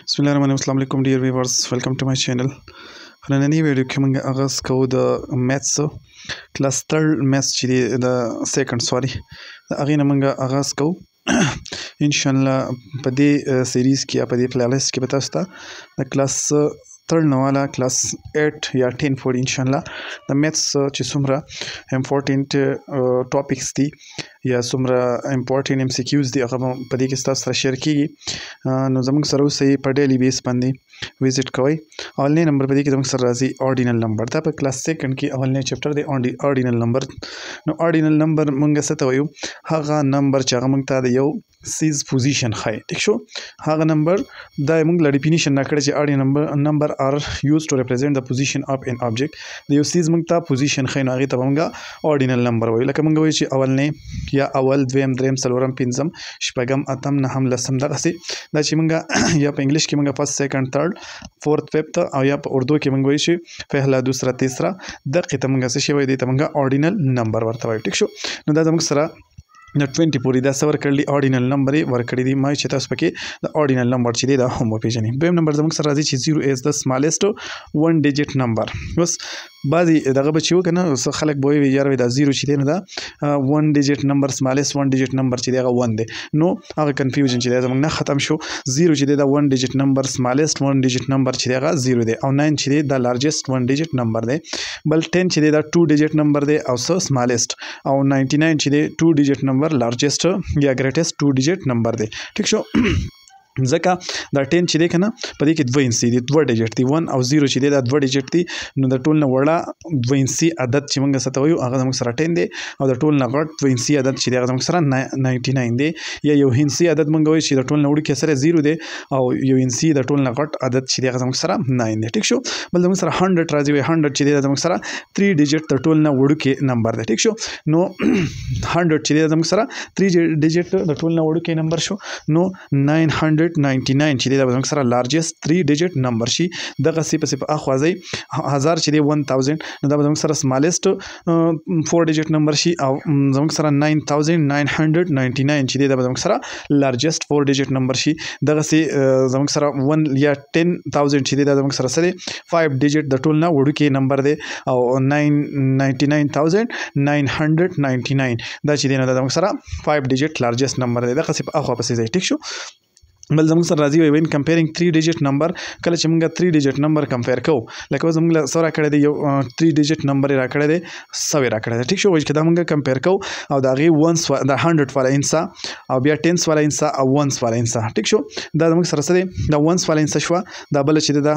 Bismillahirrahmanirrahim. Assalamu alaikum dear viewers. Welcome to my channel. For نننی ویډیو کې موږ آغاز کوو د میتھس کلاس 3 میتھس چې دی د سیکنډ سوري د هغې نه موږ آغاز کوو انشاءالله په دې سیریز کې یا په دې پلیلیسټ کې به تاسو ته د کلاس 3 نه والا کلاس 8 یا 10 پورې انشاءالله د میتھس چې څومره امپورټنټ ټاپکس دي یا څومره امپورټنټ ام سی کیوز دي هغه په دې کې ستاسو سره شیر کیږي نو زموږ سره اوسئ په ډیلی بیس باندې وزټ کوئ اولنی نمبر په دې کې زموږ سره راځي آرډینل نمبر دا په کلاس سیکنډ کې اولنی چپټر دی آرډینل نمبر نو آرډینل نمبر موږ څه ته وایو هغه نمبر چې هغه موږ ته د یو سیز پوزیشن ښایي ټیک شو هغه نمبر دا موږ له ډیفینیشن نه کړی چې آرډینل نمبر آر یوز ټو ریپرزینټ د پوزیشن اف ان آبجیکټ د یو سیز موږ ته پوزیشن ښایي نو هغې ته به موږ آرډینل نمبر وایو لکه موږ وایو چې اولنی یا اول دویم دریم څلورم پنځم شپږم اتم نهم لسم دغسې دا چې موږ یا په انګلیش کې موږ فرست سیکنډ تھرډ فورث ففتھ او یا په اردو کې موږ وایو چې پهلا دوسرا تیسرا دقې ته موږ څه شی وایو دې ته موږ آرډینل نمبر ورته وایو ټیک شو نو دا زموږ سره د 20 پورې دا څه ورکړي آرډینل نمبر یې ورکړي دي ما چې تاسو پکې د آرډینل نمبر چې دی دا هم وپېژنئ دویم نمبر زموږ سره راځي چې 0 از د سمالسټ 1 ډیجټ نمبر بس بعضې دغه به چې و که نه خلک به وایي یاره دا 0 چې دی نو دا 1 ډیجټ نمبر سمالسټ 1 ډیجټ نمبر چې دی هغه 1 دی نو هغه کنفیوژن چې دی زموږ نه ختم شو 0 چې دی دا 1 ډیجټ نمبر سمالسټ 1 ډیجټ نمبر چې دی هغه 0 دی او 9 چې دی دا لارجسټ 1 ډیجټ نمبر دی بل 10 چې دی دا 2 ډیجټ نمبر دی او څه سمالسټ او 99 چې دی 2 ډیجټ نمبر لارجسټ یا ګریټسټ 2 ډیجټ نمبر دی ټیک شو ځکه دا 10 چې دی که نه په دې کې دوه انسي دي دوه ډیجټ دي 1 او 0 چې دی دا دوه ډیجټ دي نو د ټول نه وړه دوه انسي عدد چې موږ څه ته وایو هغه زموږ سره 10 دی او د ټول نه غټ دوه انسي عدد چې دی هغه زموږ سره 99 دی یا یو انسي عدد موږ وایو چې د ټول نه وړوکی سره 0 دی او یو انسي د ټول نه غټ عدد چې دی هغه زموږ سره 9 دی ټیک شو بل زموږ سره 100 راځي 100 چې دی دا زموږ سره 3 ډیجټ د ټول نه وړوکی نمبر دی ټیک شو نو 100 چې دی زموږ سره 3 ډیجټ د ټول نه وړوکی نمبر شو نو 999 چې دی دا زموږ سره لارجسټ 3 ډیجټ نمبر شي دغسې پسې په اخوا ځئ 1000 چې دی 1000 نو دا به زموږ سره سمالسټ 4 ډیجټ نمبر شي او زموږ سره 9999 چې دی دا به زموږ سره لارجسټ 4 ډیجټ نمبر شي دغسې زموږ سره 1 یا 10000 چې دی دا زموږ سره څه دی 5 ډیجټ د ټول نه وړوکی نمبر دی او 999999 دا چې دی نو دا زموږ سره 5 ډیجټ لارجسټ نمبر دی دغسې په اخوا پسې ځئ ټیک شو بل زموږ سره راځي وین کمپیرینګ 3 ډیجټ نمبر کله چې موږ 3 ډیجټ نمبر کمپیر کوو لکه اوس موږ څه راکړی دی یو 3 ډیجټ نمبر یې راکړی دی 100 یې راکړی دی ټیک شو چې دا موږ کمپیر کوو او د هغې ونس د 100 والا انسا او بیا ټینس والا انسا او ونس والا انسا ټیک شو دا زموږ سره څه دی دا ونس والا انسا شوه دا بله چې دی دا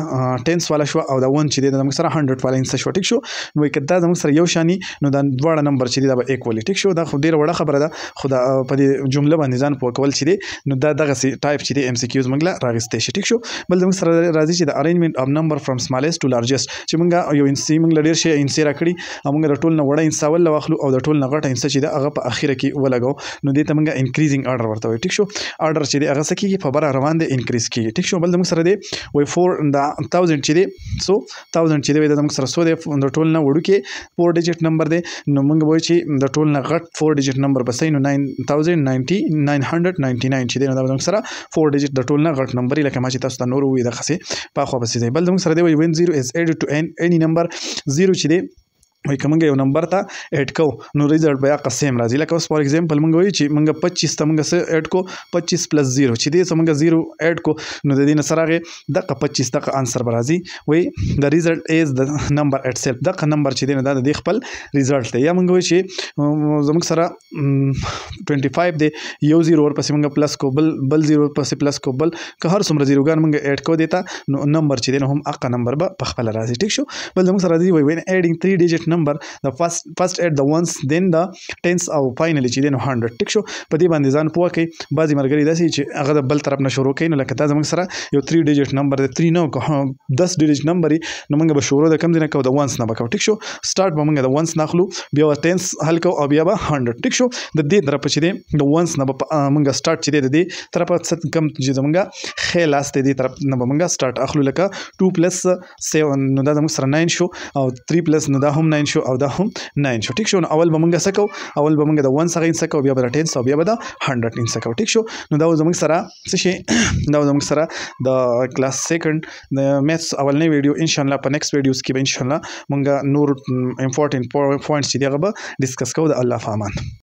ټینس والا شوه او دا ون چې دی دا زموږ سره 100 والا انسا شوه ټیک شو نو که دا زموږ سره یو شاني نو دا دواړه نمبر چې دی دا به ایکولي ټیک شو دا خو ډېره وړه خبره ده خو دا په دې جمله باندې ځان پوه کول چې دی نو دا دغسې ټایپ چې دی ام سی کیوز موږ راغستی شي ټیک شو بل زموږ سره راځي چې د ارینجمنټ اف نمبر فرام سمالسټ ټو لارجسټ چې موږ یو انسي موږ له ډېر شي انسي راکړي او موږ د ټول نه وړه انسا ول واخلو او د ټول نه غټه انسا چې ده هغه په اخره کې ولګو نو دې ته موږ انکریزینګ آرډر ورته وایو ټیک شو آرډر چې دی هغه څه کېږي په بره روان دی انکریز کېږي ټیک شو بل زموږ سره دی وایي 4 دا 1000 چې دی سو 1000 چې دی دا زموږ سره څو دی د ټول نه وړوکی 4 ډیجټ نمبر دی نو موږ وایو چې د ټول نه غټ 4 ډیجټ نمبر بس نو 9999 چې دی نو دا زموږ سره 4 ډیجټ د ټول نه غټ نمبر لکه ما چې تاسو ته نور ووایي دغسې په اخوا پسې ځئ بل زموږ سره دی وایي وین 0 از ایډ ټو any نمبر 0 چې دی وایي که موږ یو نمبر ته ایډ کوو نو ریزلټ به یا قسم راځي لکه اوس فار ایگزامپل موږ وایو چې موږ 25 ته موږ څه ایډ کو 25 پلس 0 چې دی څه موږ 0 ایډ کو نو د دې نه سره هغې دغه 25 دغه انسر به راځي وایي د ریزلټ از د نمبر اټ سیلف دغه نمبر چې دی نو دا د دې خپل ریزلټ دی یا موږ وایو چې زموږ سره 25 دی یو 0 ورپسې موږ پلس کو بل 0 ورپسې پلس کو بل که هر څومره زیروګان موږ ایډ کو دی ته نو نمبر چې دی نو هم هغه نمبر به په خپله راځي ټیک شو بل زموږ سره راځي وایي وین ایډینګ 3 ډیجټ نمبر the first add the ones then the tens او finally چې دی نو 100 ټیک شو په دې باندې ځان پوه کړئ بعضې ملګري داسې چې هغه د بل طرف نه شروع کوي نو لکه دا زموږ سره یو 3 ډیجټ نمبر دی 3 نه 10 ډیجټ نمبر نو موږ به شروع د کوم ځای نه کوو د ونس نه به کوو ټیک شو سټارټ به موږ د ونس نه اخلو بیا به ټینس حل کوو او بیا به 100 ټیک شو د دې طرفه چې دی د ونس نه به موږ سټارټ چې دی د دې طرفه کم چې زموږ ښی لاس دی دې طرف نه به موږ سټارټ اخلو لکه 2 پلس 7 نو دا زموږ سره 9 شو او 3 پلس نو دا هم 9 9 شو او دا هم 9 شو ټیک شو. نو اول به موږ سکو اول به موږ د 1 څخه انسکو بیا به 10 او بیا به د 100 انسکو ټیک شو. نو دا زموږ سره څه شي دا زموږ سره د کلاس سیکنډ د میث اولنی ویډیو ان شاء الله په نیکسټ ویډیوز کې به ان شاء الله موږ نور امپورټنت پوینټس چې دغه به ډیسکس کوو. د الله په امان.